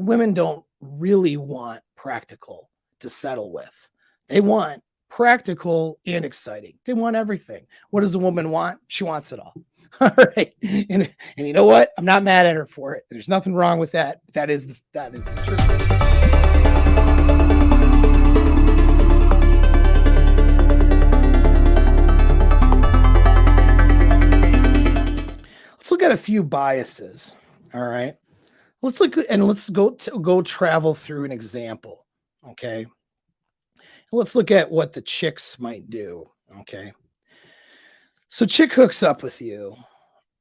And women don't really want practical to settle with. They want practical and exciting. They want everything. What does a woman want? She wants it all. All right. And you know what? I'm not mad at her for it. There's nothing wrong with that. That is the truth. Let's look at a few biases. All right. Let's go travel through an example. Okay. Let's look at what the chicks might do. Okay. So chick hooks up with you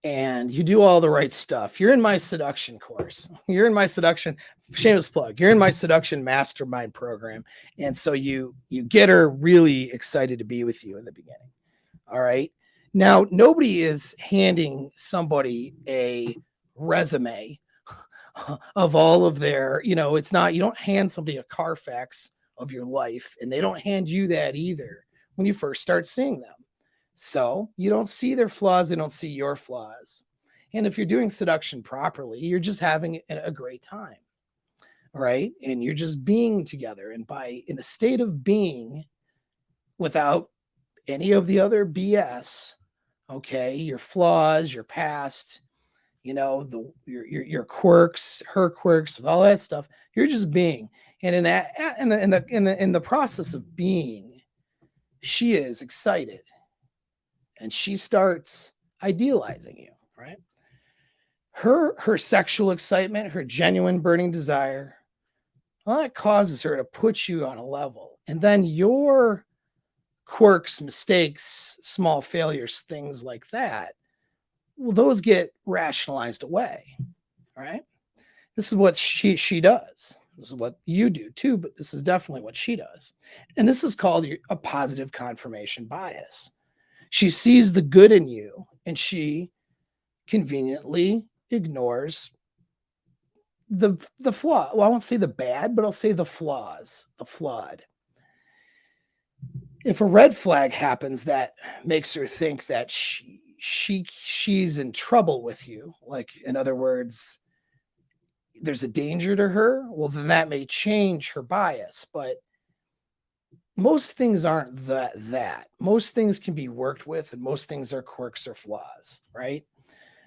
and you do all the right stuff. You're in my seduction course. You're in my seduction, shameless plug. You're in my seduction mastermind program. And so you get her really excited to be with you in the beginning. All right. Now, nobody is handing somebody a resume of all of their, it's not, you don't hand somebody a Carfax of your life, and they don't hand you that either when you first start seeing them. So you don't see their flaws, they don't see your flaws. And if you're doing seduction properly, you're just having a great time, right? And you're just being together. And in the state of being without any of the other BS, okay, your flaws, your past, your quirks, her quirks, with all that stuff, you're just being. And in the process of being, she is excited and she starts idealizing you, right? Her sexual excitement, her genuine burning desire, well, that causes her to put you on a level. And then your quirks, mistakes, small failures, things like that, well, those get rationalized away, right? This is what she does. This is what you do too, but this is definitely what she does. And this is called a positive confirmation bias. She sees the good in you and she conveniently ignores the flaw. Well, I won't say the bad, but I'll say the flaws, the flawed. If a red flag happens that makes her think that she's in trouble with you, like in other words, there's a danger to her, well, then that may change her bias. But most things aren't that. Most things can be worked with, and most things are quirks or flaws, right?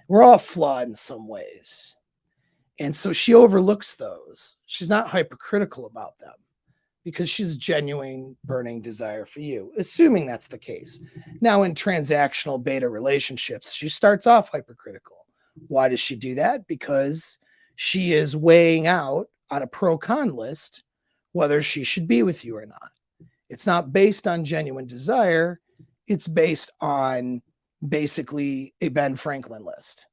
We're all flawed in some ways. And so she overlooks those. She's not hypercritical about them because she's genuine burning desire for you, assuming that's the case. Now, in transactional beta relationships, she starts off hypercritical. Why does she do that? Because she is weighing out on a pro-con list whether she should be with you or not. It's not based on genuine desire. It's based on basically a Ben Franklin list.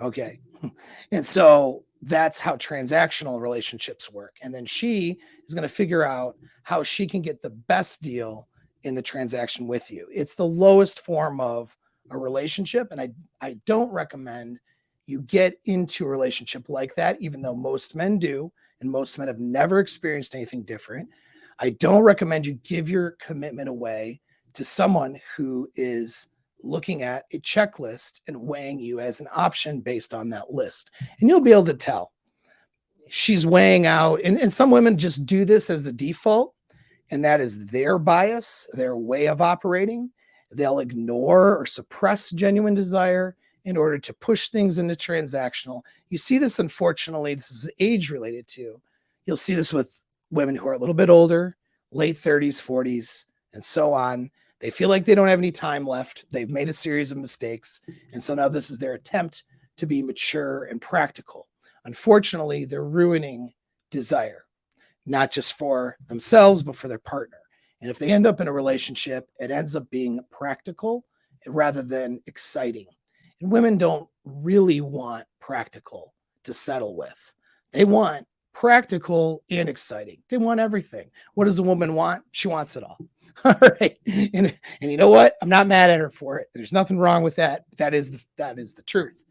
Okay. And so that's how transactional relationships work. And then she is going to figure out how she can get the best deal in the transaction with you. It's the lowest form of a relationship. And I don't recommend you get into a relationship like that, even though most men do. And most men have never experienced anything different. I don't recommend you give your commitment away to someone who is looking at a checklist and weighing you as an option based on that list. And you'll be able to tell. She's weighing out, and some women just do this as the default, and that is their bias, their way of operating. They'll ignore or suppress genuine desire in order to push things into transactional. You see this, unfortunately, this is age related too. You'll see this with women who are a little bit older, late 30s, 40s, and so on. They feel like they don't have any time left. They've made a series of mistakes. And so now this is their attempt to be mature and practical. Unfortunately, they're ruining desire, not just for themselves, but for their partner. And if they end up in a relationship, it ends up being practical rather than exciting. And women don't really want practical to settle with. They want practical and exciting. They want everything. What does a woman want? She wants it all. All right. And you know what? I'm not mad at her for it. There's nothing wrong with that. That is the truth.